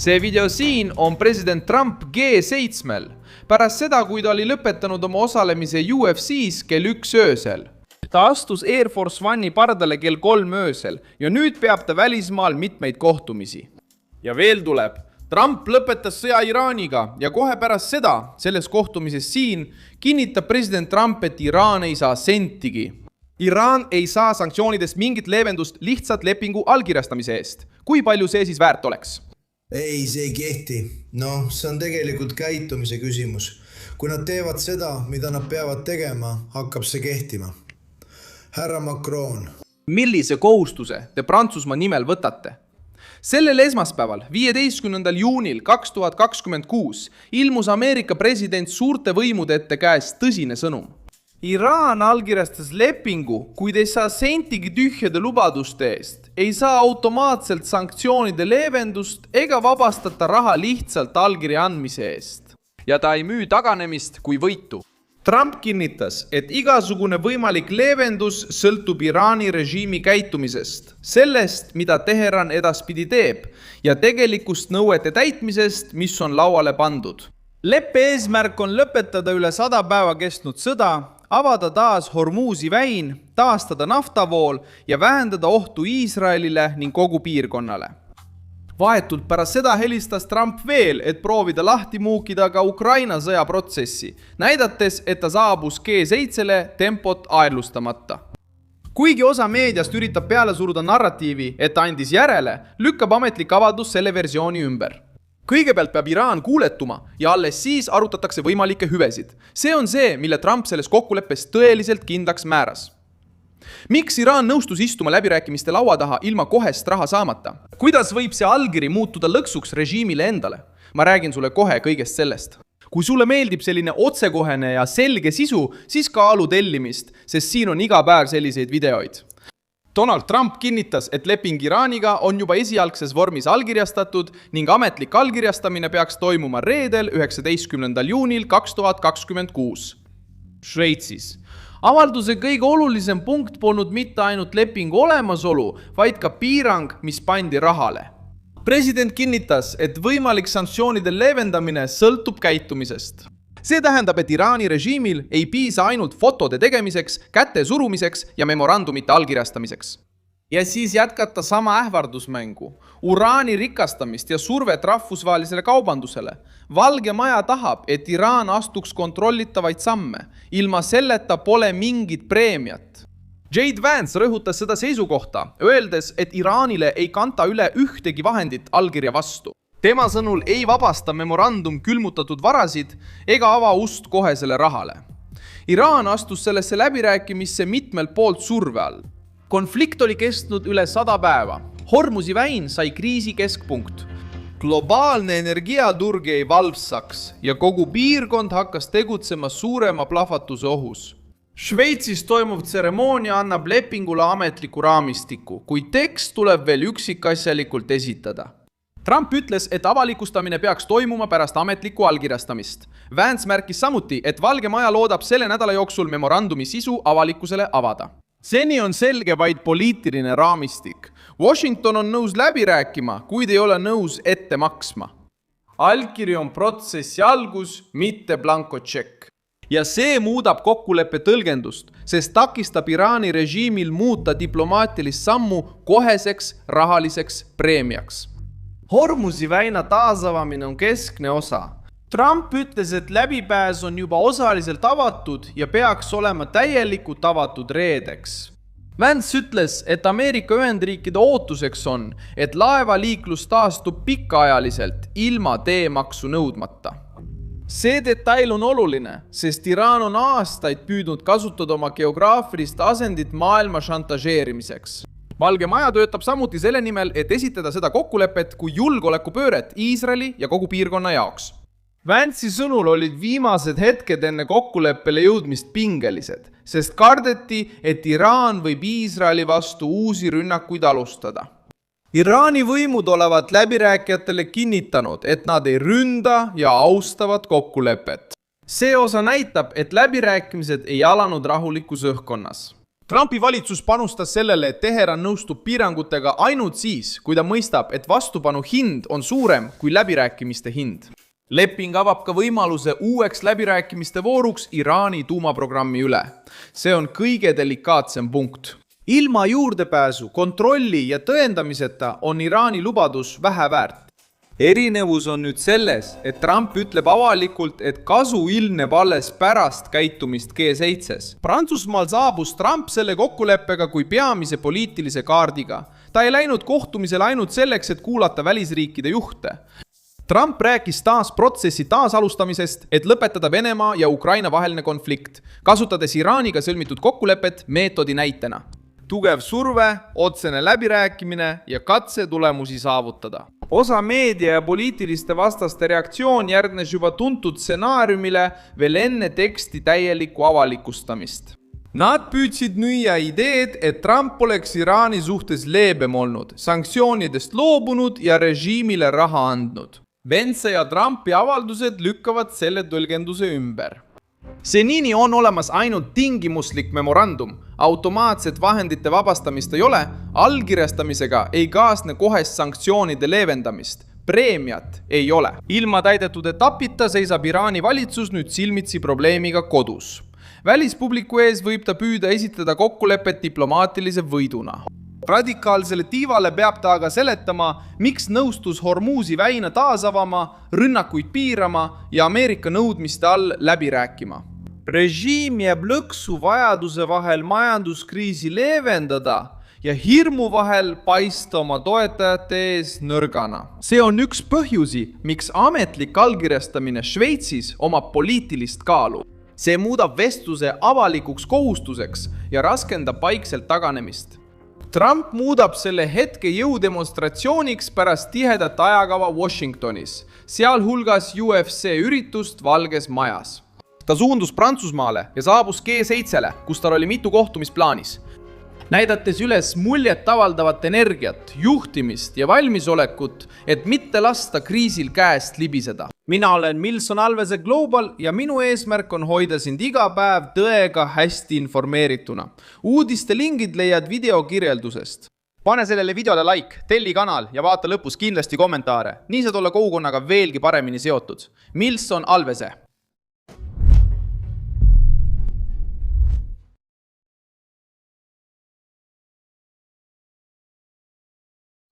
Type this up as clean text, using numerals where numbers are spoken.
See video siin on president Trump G7-l pärast seda, kui ta oli lõpetanud oma osalemise UFC-s kell 1 öösel. Ta astus Air Force One'i pardale kell 3 öösel ja nüüd peab ta välismaal mitmeid kohtumisi. Ja veel tuleb, Trump lõpetas sõja Iraaniga ja kohe pärast seda, selles kohtumises siin, kinnitab president Trump, et Iraan ei saa sentigi. Iraan ei saa sanktsioonidest mingit leevendust lihtsalt lepingu allkirjastamise eest. Kui palju see siis väärt oleks? Ei, see ei kehti. No, see on tegelikult käitumise küsimus. Kui nad teevad seda, mida nad peavad tegema, hakkab see kehtima. Härra Macron. Millise kohustuse te Prantsusmaa nimel võtate? Sellel esmaspäeval, 15. juunil 2026, ilmus Ameerika president suurte võimude ette käes tõsine sõnum. Iraan allkirjastas lepingu, kuid ei saa sentigi tühjade lubaduste eest, ei saa automaatselt sanktsioonide leevendust ega vabastata raha lihtsalt allkirja andmise eest. Ja ta ei müü taganemist kui võitu. Trump kinnitas, et igasugune võimalik leevendus sõltub Iraani režiimi käitumisest, sellest, mida Teheran edaspidi teeb, ja tegelikust nõuete täitmisest, mis on lauale pandud. Leppe eesmärk on lõpetada üle 100 päeva kestnud sõda, avada taas Hormuzi väin, taastada naftavool ja vähendada ohtu Iisraelile ning kogu piirkonnale. Vahetult pärast seda helistas Trump veel, et proovida lahti muukida ka Ukraina sõjaprotsessi, näidates, et ta saabus G7-le tempot aeglustamata. Kuigi osa meediast üritab peale suruda narratiivi, et ta andis järele, lükkab ametlik avaldus selle versiooni ümber. Kõigepealt peab Iraan kuuletuma ja alles siis arutatakse võimalikke hüvesid. See on see, mille Trump selles kokkuleppes tõeliselt kindlaks määras. Miks Iraan nõustus istuma läbirääkimiste laua taha ilma kohest raha saamata? Kuidas võib see allkiri muutuda lõksuks režiimile endale? Ma räägin sulle kohe kõigest sellest. Kui sulle meeldib selline otsekohene ja selge sisu, siis kaalu tellimist, sest siin on iga päev selliseid videoid. Donald Trump kinnitas, et leping Iraaniga on juba esialgses vormis allkirjastatud ning ametlik allkirjastamine peaks toimuma reedel 19. juunil 2026 Šveitsis. Avalduse kõige olulisem punkt polnud mitte ainult lepingu olemasolu, vaid ka piirang, mis pandi rahale. President kinnitas, et võimalik sanktsioonide leevendamine sõltub käitumisest. See tähendab, et Iraani režiimil ei piisa ainult fotode tegemiseks, käte surumiseks ja memorandumite allkirjastamiseks. Ja siis jätkata sama ähvardusmängu, uraani rikastamist ja survet rahvusvahelisele kaubandusele. Valge Maja tahab, et Iraan astuks kontrollitavaid samme. Ilma selleta pole mingit preemiat. J.D. Vance rõhutas seda seisukohta, öeldes, et Iraanile ei kanta üle ühtegi vahendit allkirja vastu. Tema sõnul ei vabasta memorandum külmutatud varasid ega ava ust kohesele rahale. Iraan astus sellesse läbirääkimisse mitmelt poolt surve all. Konflikt oli kestnud üle 100 päeva. Hormuzi väin sai kriisi keskpunkt. Globaalne energiaturg jäi valvsaks ja kogu piirkond hakkas tegutsema suurema plahvatuse ohus. Šveitsis toimuv tseremoonia annab lepingule ametliku raamistiku, kuid tekst tuleb veel üksikasjalikult esitada. Trump ütles, et avalikustamine peaks toimuma pärast ametlikku allkirjastamist. Vance märkis samuti, et Valge Maja loodab selle nädala jooksul memorandumi sisu avalikkusele avada. Seni on selge vaid poliitiline raamistik. Washington on nõus läbi rääkima, kuid ei ole nõus ette maksma. Allkiri on protsessi algus, mitte blankotšekk. Ja see muudab kokkuleppe tõlgendust, sest takistab Iraani režiimil muuta diplomaatilist sammu koheseks rahaliseks preemiaks. Hormuzi väina taasavamine on keskne osa. Trump ütles, et läbipääs on juba osaliselt avatud ja peaks olema täielikult avatud reedeks. Vance ütles, et Ameerika Ühendriikide ootuseks on, et laevaliiklus taastub pikaajaliselt ilma teemaksu nõudmata. See detail on oluline, sest Iraan on aastaid püüdnud kasutada oma geograafilist asendit maailma šantažeerimiseks. Valge Maja töötab samuti selle nimel, et esitada seda kokkulepet kui julgeolekupööret Iisraeli ja kogu piirkonna jaoks. Vance'i sõnul olid viimased hetked enne kokkuleppele jõudmist pingelised, sest kardeti, et Iraan võib Iisraeli vastu uusi rünnakuid alustada. Iraani võimud olevat läbirääkijatele kinnitanud, et nad ei ründa ja austavad kokkulepet. See osa näitab, et läbirääkimised ei alanud rahulikus õhkkonnas. Trumpi valitsus panustas sellele, et Teheran nõustub piirangutega ainult siis, kui ta mõistab, et vastupanu hind on suurem kui läbirääkimiste hind. Leping avab ka võimaluse uueks läbirääkimiste vooruks Iraani tuumaprogrammi üle. See on kõige delikaatsem punkt. Ilma juurdepääsu, kontrolli ja tõendamiseta on Iraani lubadus vähe väärt. Erinevus on nüüd selles, et Trump ütleb avalikult, et kasu ilmneb alles pärast käitumist G7-s. Prantsusmaal saabus Trump selle kokkuleppega kui peamise poliitilise kaardiga. Ta ei läinud kohtumisele ainult selleks, et kuulata välisriikide juhte. Trump rääkis taas protsessi taasalustamisest, et lõpetada Venemaa ja Ukraina vaheline konflikt, kasutades Iraaniga sõlmitud kokkulepet meetodi näitena. Tugev surve, otsene läbirääkimine ja katse tulemusi saavutada. Osa meedia ja poliitiliste vastaste reaktsioon järgnes juba tuntud stsenaariumile veel enne teksti täielikku avalikustamist. Nad püüdsid müüa ideed, et Trump oleks Iraani suhtes leebem olnud, sanktsioonidest loobunud ja režiimile raha andnud. Vence ja Trumpi avaldused lükkavad selle tõlgenduse ümber. Senini on olemas ainult tingimuslik memorandum, automaatset vahendite vabastamist ei ole, allkirjastamisega ei kaasne kohest sanktsioonide leevendamist, preemiat ei ole. Ilma täidetud etapita seisab Iraani valitsus nüüd silmitsi probleemiga kodus. Välispubliku ees võib ta püüda esitada kokkulepet diplomaatilise võiduna. Radikaalsele tiivale peab ta aga seletama, miks nõustus Hormuzi väina taas avama, rünnakuid piirama ja Ameerika nõudmiste all läbi rääkima. Režiim jääb lõksu vajaduse vahel majanduskriisi leevendada ja hirmu vahel paista oma toetajate ees nõrgana. See on üks põhjusi, miks ametlik allkirjastamine Šveitsis omab poliitilist kaalu. See muudab vestluse avalikuks kohustuseks ja raskendab vaikselt taganemist. Trump muudab selle hetke jõudemonstratsiooniks pärast tihedat ajakava Washingtonis, sealhulgas UFC üritust Valges Majas. Ta suundus Prantsusmaale ja saabus G7-le, kus tal oli mitu kohtumist plaanis. Näidates üles muljet avaldavat energiat, juhtimist ja valmisolekut, et mitte lasta kriisil käest libiseda. Mina olen Milson Alvese Global ja minu eesmärk on hoida sind iga päev tõega hästi informeerituna. Uudiste lingid leiad video kirjeldusest. Pane sellele videole like, telli kanal ja vaata lõpus kindlasti kommentaare. Nii saad olla kogukonnaga veelgi paremini seotud. Milson Alvese.